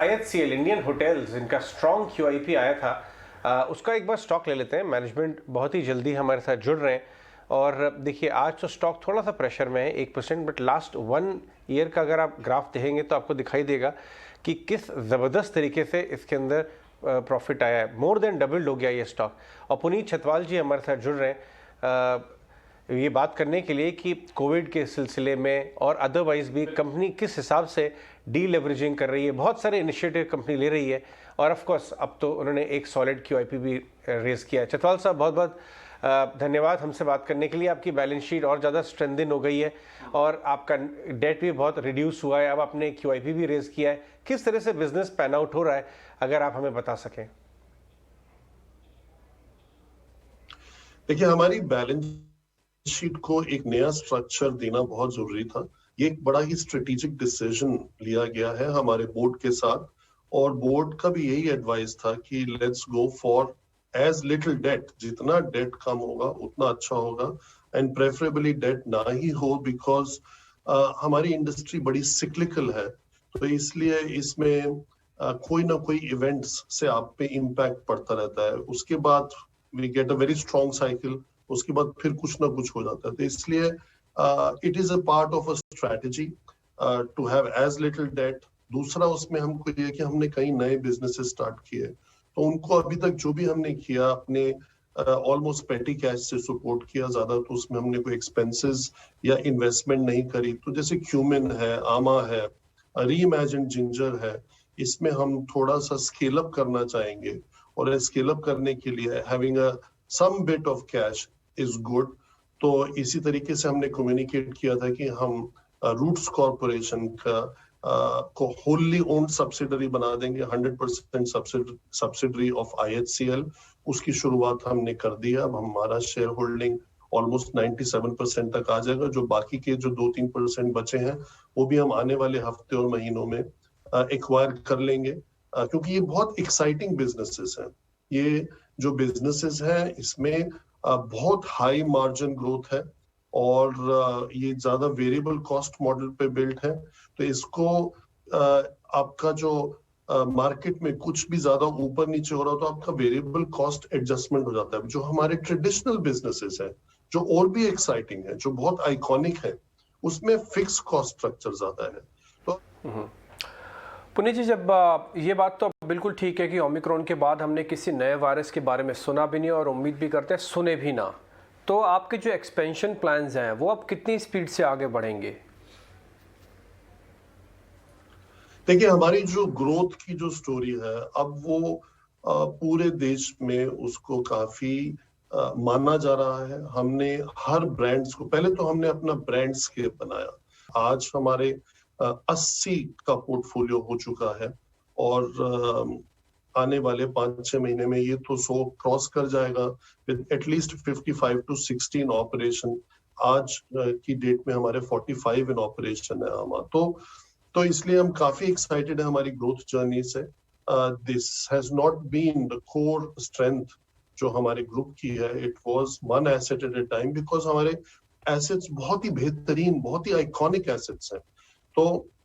IHCL Indian hotels इनका strong QIP आया था, उसका एक बार स्टॉक ले लेते हैं। मैनेजमेंट बहुत ही जल्दी हमारे साथ जुड़ रहे हैं और देखिए आज तो स्टॉक थोड़ा सा प्रेशर में है 1%, बट लास्ट 1 ईयर का अगर आप ग्राफ देखेंगे तो आपको दिखाई देगा कि किस ज़बरदस्त तरीके से इसके अंदर प्रॉफिट आया है। मोर देन डबल्ड हो गया ये स्टॉक। और पुनीत छतवाल जी हमारे साथ जुड़ रहे हैं ये बात करने के लिए कि कोविड के सिलसिले में और अदरवाइज भी कंपनी किस हिसाब से डी लेवरेजिंग कर रही है। बहुत सारे इनिशिएटिव कंपनी ले रही है और ऑफ कोर्स अब तो उन्होंने एक सॉलिड QIP भी रेज किया है। छतवाल साहब बहुत बहुत धन्यवाद हमसे बात करने के लिए। आपकी बैलेंस शीट और ज़्यादा स्ट्रेंथन हो गई है और आपका डेट भी बहुत रिड्यूस हुआ है। अब आपने QIP भी रेज किया है। किस तरह से बिजनेस पैन आउट हो रहा है, अगर आप हमें बता सकें। देखिए, हमारी बैलेंस शीट को एक नया स्ट्रक्चर देना बहुत जरूरी था। ये एक बड़ा ही स्ट्रेटेजिक डिसीजन लिया गया है हमारे बोर्ड के साथ, और बोर्ड का भी यही एडवाइस था कि let's go for as little debt. जितना डेट कम होगा उतना अच्छा होगा, एंड प्रेफरेबली डेट ना ही हो, बिकॉज हमारी इंडस्ट्री बड़ी सिक्लिकल है। तो इसलिए इसमें कोई ना कोई इवेंट्स से आप पे इम्पैक्ट पड़ता रहता है। उसके बाद we get a very strong cycle, उसके बाद फिर कुछ ना कुछ हो जाता है। तो इसलिए it is a part of a strategy to have as little debt. दूसरा उसमें हमको ये कि हमने कई नए बिजनेसेस स्टार्ट किए, तो उनको अभी तक जो भी हमने किया अपने ऑलमोस्ट पेटी कैश से सपोर्ट किया ज्यादा, तो उसमें हमने कोई एक्सपेंसेस या इन्वेस्टमेंट नहीं करी। तो जैसे क्यूमिन है, आमा है, रीइमेजिन जिंजर है, इसमें हम थोड़ा सा स्केल अप करना चाहेंगे, और स्केल अप करने के लिए having a some bit of cash is good. तो इसी तरीके से हमने कम्युनिकेट किया था कि हम रूट्स कॉर्पोरेशन का को होली ओन्ड सब्सिडरी बना देंगे, 100% सब्सिडरी ऑफ IHCL। उसकी शुरुआत हमने कर दी है। अब हमारा शेयर होल्डिंग ऑलमोस्ट 97% तक आ जाएगा। जो बाकी के जो 2-3% बचे हैं वो भी हम आने वाले हफ्ते और महीनों में एक्वायर कर लेंगे, क्योंकि ये बहुत एक्साइटिंग बिजनेसेस हैं। ये जो बिजनेसेस हैं इसमें बहुत हाई मार्जिन ग्रोथ है, और ये ज्यादा वेरिएबल कॉस्ट मॉडल पे बिल्ड है। तो इसको आपका जो मार्केट में कुछ भी ज्यादा ऊपर नीचे हो रहा तो आपका वेरिएबल कॉस्ट एडजस्टमेंट हो जाता है। जो हमारे ट्रेडिशनल बिजनेसेस है, जो और भी एक्साइटिंग है, जो बहुत आइकॉनिक है, उसमें फिक्स कॉस्ट स्ट्रक्चर ज्यादा है। तो पुनीत जी, जब ये बात तो बिल्कुल ठीक है कि ओमिक्रॉन के बाद हमने किसी नए वायरस के बारे में सुना भी नहीं और उम्मीद भी करते हैं सुने भी ना, तो आपके जो एक्सपेंशन प्लान्स हैं वो अब कितनी स्पीड से आगे बढ़ेंगे? देखिए, हमारी जो ग्रोथ की जो स्टोरी है, अब वो पूरे देश में उसको काफी माना जा रहा है। हमने हर ब्रांड्स को, पहले तो हमने अपना ब्रांड स्केप बनाया। आज हमारे 80 का पोर्टफोलियो हो चुका है, और आने वाले 5-6 महीने में ये तो 100 क्रॉस कर जाएगा विद एटलीस्ट 55 to 16 ऑपरेशन। आज की डेट में हमारे 45 इन ऑपरेशन है हमारा। तो इसलिए हम काफी एक्साइटेड है हमारी ग्रोथ जर्नी से। This has not been the core strength जो हमारे ग्रुप की है। It was one asset at a time, because हमारे एसेट्स बहुत ही बेहतरीन, बहुत ही आइकॉनिक एसेट्स हैं। तो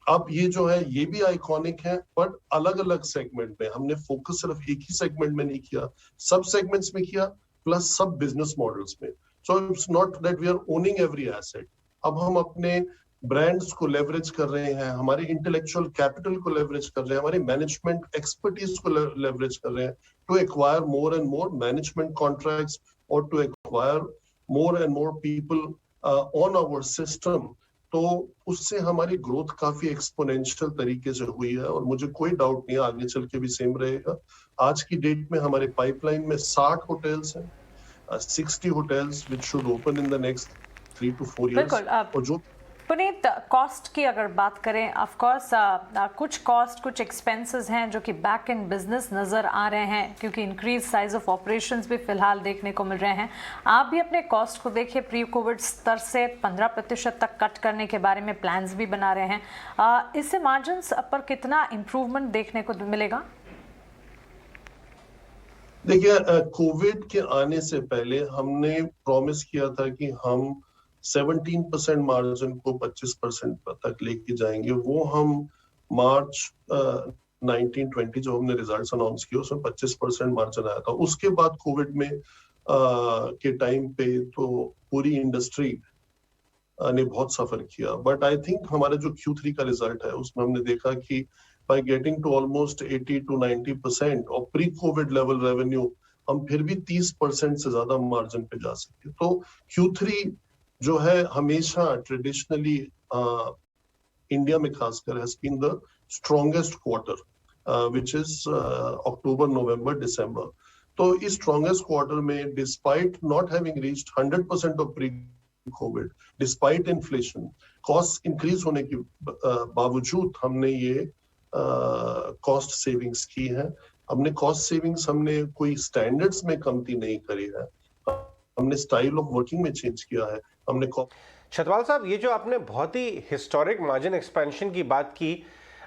अब ये जो है ये भी आइकॉनिक है, बट अलग अलग सेगमेंट में। हमने फोकस सिर्फ एक ही सेगमेंट में नहीं किया, सब सेगमेंट्स में किया, प्लस सब बिजनेस मॉडल्स में। So it's not that we are owning every asset. अब हम अपने ब्रांड्स को लेवरेज कर रहे हैं, हमारे इंटेलेक्चुअल कैपिटल को लेवरेज कर रहे हैं, हमारी मैनेजमेंट एक्सपर्टीज को लेवरेज कर रहे हैं to acquire more and more management contracts, और to acquire more and more people on our system. तो उससे हमारी ग्रोथ काफी एक्सपोनेंशियल तरीके से हुई है, और मुझे कोई डाउट नहीं है आगे चल के भी सेम रहेगा। आज की डेट में हमारे पाइपलाइन में 60 होटल्स हैं, 60 hotels which should open in the next 3 to 4 years। और जो पुनीत, कॉस्ट की अगर बात करें, ऑफ कोर्स कुछ कॉस्ट, कुछ एक्सपेंसेस हैं जो कि बैक इन बिजनेस नज़र आ रहे हैं, क्योंकि इंक्रीज साइज ऑफ ऑपरेशंस भी फिलहाल देखने को मिल रहे हैं। आप भी अपने कॉस्ट को देखिए प्री कोविड स्तर से 15% तक कट करने के बारे में प्लान्स भी बना रहे हैं। इससे मार्जिन्स पर कितना इम्प्रूवमेंट देखने को मिलेगा? देखिए, कोविड के आने से पहले हमने प्रॉमिस किया था कि हम 17% मार्जिन को 25% तक लेके जाएंगे। वो हम मार्च 19-20 जो हमने रिजल्ट्स अनाउंस किए उसमें 25% मार्जिन आया था। उसके बाद कोविड में के टाइम पे तो पूरी इंडस्ट्री ने बहुत सफर किया। बट आई थिंक हमारा जो Q3 का रिजल्ट है उसमें हमने देखा कि by getting to almost 80 to 90% of pre COVID level revenue, हम फिर भी 30% से ज्यादा मार्जिन पे जा सकते। तो Q3 जो है हमेशा ट्रेडिशनली इंडिया में खासकर has been the strongest quarter which is October, November, December. तो इस स्ट्रॉन्गेस्ट क्वार्टर में despite not having reached 100% of pre covid, despite inflation, cost increase होने के बावजूद हमने ये कॉस्ट सेविंग्स की है। हमने कॉस्ट सेविंग्स हमने कोई स्टैंडर्ड्स में कमती नहीं करी है, हमने स्टाइल ऑफ वर्किंग में चेंज किया है। हमने छतवाल साहब, ये जो आपने बहुत ही हिस्टोरिक मार्जिन एक्सपेंशन की बात की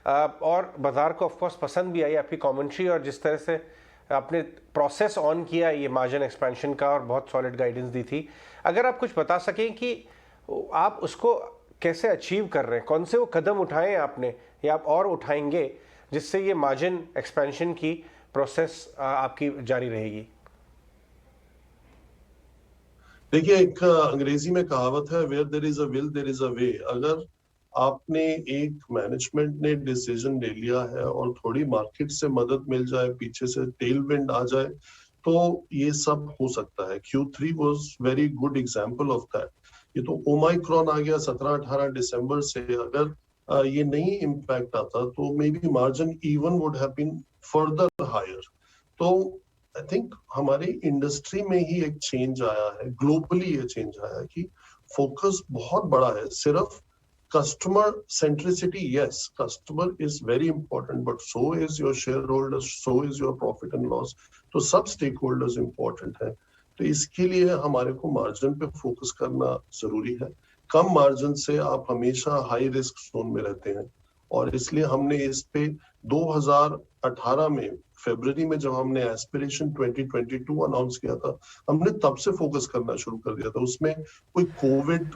और बाजार को ऑफ कोर्स पसंद भी आई आपकी कमेंट्री और जिस तरह से आपने प्रोसेस ऑन किया ये मार्जिन एक्सपेंशन का और बहुत सॉलिड गाइडेंस दी थी, अगर आप कुछ बता सकें कि आप उसको कैसे अचीव कर रहे हैं, कौन से वो कदम उठाए आपने या आप और उठाएंगे जिससे ये मार्जिन एक्सपेंशन की प्रोसेस आपकी जारी रहेगी? देखिए, एक अंग्रेजी में कहावत है, where there is a will there is a way. अगर आपने एक मैनेजमेंट ने डिसीजन ले लिया है और थोड़ी मार्केट से मदद मिल जाए, पीछे से टेल विंड आ जाए, तो ये सब हो सकता है। Q3 was very good example of that. ये तो ओमाइक्रॉन आ गया 17-18 दिसंबर से, अगर ये नहीं इम्पैक्ट आता तो may be margin even would have been further higher. तो आई थिंक हमारी इंडस्ट्री में ही एक चेंज आया है, ग्लोबली ये चेंज आया है कि फोकस बहुत बड़ा है। सिर्फ customer centricity, yes, customer is very important, but so is your shareholders, so is your profit and loss. तो सब stakeholders important है। तो इसके लिए हमारे को मार्जिन पे फोकस करना जरूरी है। कम मार्जिन से आप हमेशा हाई रिस्क जोन में रहते हैं और इसलिए हमने इस पे 2018 में फरवरी में जब हमने एस्पिरेशन 2022 अनाउंस किया था, हमने तब से फोकस करना शुरू कर दिया था। उसमें कोई कोविड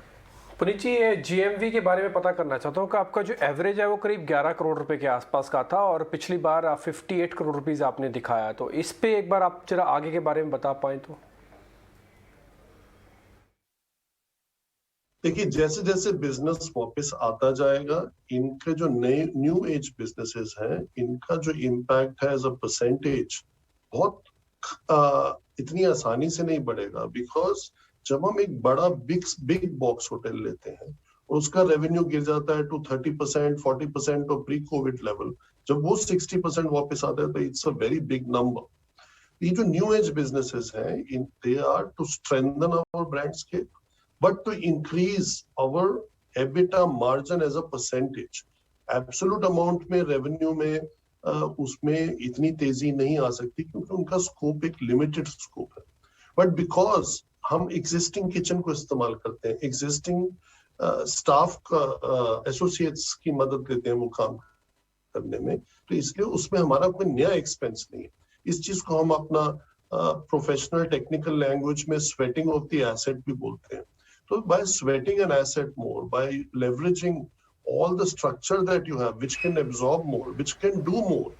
पुनीत जी, ये GMV के बारे में पता करना चाहता हूँ कि आपका जो एवरेज है वो करीब 11 करोड़ रुपए के आसपास का था और पिछली बार 58 करोड़ रुपीस आपने दिखाया, तो इस पे एक बार आप जरा आगे के बारे में बता पाए तो। देखिए, जैसे जैसे बिजनेस वापस आता जाएगा, इनके जो नए न्यू एज बिजनेसेस हैं, इनका जो इम्पैक्ट है एज अ परसेंटेज बहुत इतनी आसानी से नहीं बढ़ेगा। बिकॉज जब हम एक बड़ा बिग बॉक्स होटल लेते हैं और उसका रेवेन्यू गिर जाता है to 30%, 40% of pre COVID level, जब वो 60% वापस आता है तो it's a very big number. ये जो न्यू एज बिजनेसेस हैं, they are to strengthen our brand scale but to increase our EBITDA margin as a percentage. Absolute amount में रेवेन्यू में उसमें इतनी तेजी नहीं आ सकती क्योंकि उनका स्कोप एक लिमिटेड स्कोप है। बट बिकॉज हम एग्जिस्टिंग किचन को इस्तेमाल करते हैं, एग्जिस्टिंग स्टाफ का एसोसिएट्स की मदद लेते हैं वो काम करने में, तो इसलिए उसमें हमारा कोई नया एक्सपेंस नहीं है। इस चीज को हम अपना प्रोफेशनल टेक्निकल लैंग्वेज में स्वेटिंग ऑफ द एसेट भी बोलते हैं। तो by sweating an asset more, by leveraging all the structure that you have which can absorb more, which can do more.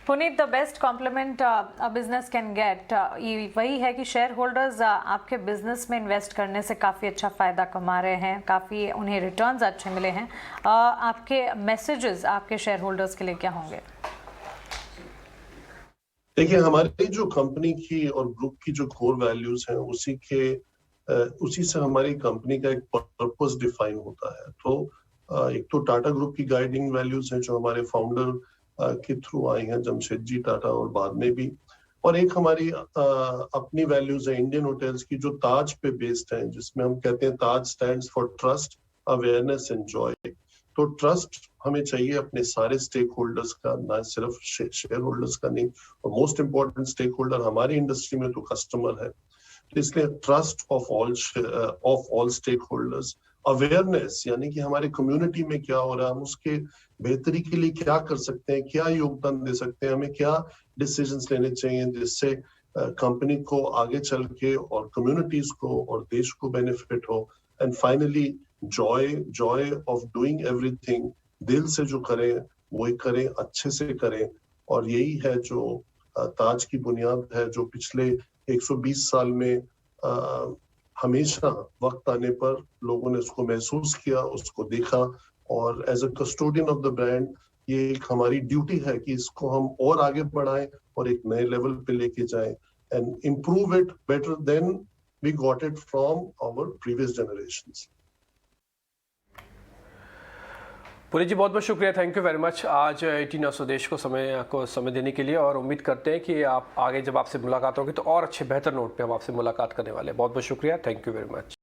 Puneet, the best compliment a business can get ये वही है कि share holders आपके business में invest करने से काफ़ी अच्छा फ़ायदा कमा रहे हैं, काफ़ी उन्हें रिटर्न्स अच्छे मिले हैं। आपके मैसेजेस आपके शेयर होल्डर्स के लिए क्या होंगे? देखिए, हमारी जो कंपनी की और ग्रुप की जो कोर वैल्यूज हैं उसी से हमारी कंपनी का एक पर्पस डिफाइन होता है। तो एक तो टाटा ग्रुप की गाइडिंग वैल्यूज हैं जो हमारे फाउंडर के थ्रू आई हैं, जमशेद जी टाटा और बाद में भी, और एक हमारी अपनी वैल्यूज है इंडियन होटल्स की जो ताज पे बेस्ड है, जिसमें हम कहते हैं Taj stands for trust, awareness and joy. तो ट्रस्ट हमें चाहिए अपने सारे स्टेक होल्डर्स का, ना सिर्फ शेयर होल्डर्स का नहीं, और मोस्ट इंपॉर्टेंट स्टेक होल्डर हमारी इंडस्ट्री में तो कस्टमर है। तो इसलिए trust of all stake holders, awareness यानी कि हमारे कम्युनिटी में क्या हो रहा है, हम उसके बेहतरी के लिए क्या कर सकते हैं, क्या योगदान दे सकते हैं, हमें क्या डिसीजंस लेने चाहिए जिससे कंपनी को आगे चल के और कम्युनिटीज को और देश को बेनिफिट हो। And finally Joy of doing everything, दिल से जो करें वो एक करें, अच्छे से करें। और यही है जो ताज की बुनियाद है, जो पिछले 120 साल में हमेशा वक्त आने पर लोगों ने उसको महसूस किया, उसको देखा, और as a custodian of the brand ये एक हमारी ड्यूटी है कि इसको हम और आगे बढ़ाएं और एक नए लेवल पे लेके जाएं and improve it better than we got it from our previous generations. Puri ji बहुत बहुत शुक्रिया, थैंक यू वेरी मच आज 18 न्यूज़ स्वदेश को समय देने के लिए, और उम्मीद करते हैं कि आप आगे जब आपसे मुलाकात होगी तो और अच्छे बेहतर नोट पे हम आपसे मुलाकात करने वाले हैं। बहुत बहुत शुक्रिया, थैंक यू वेरी मच।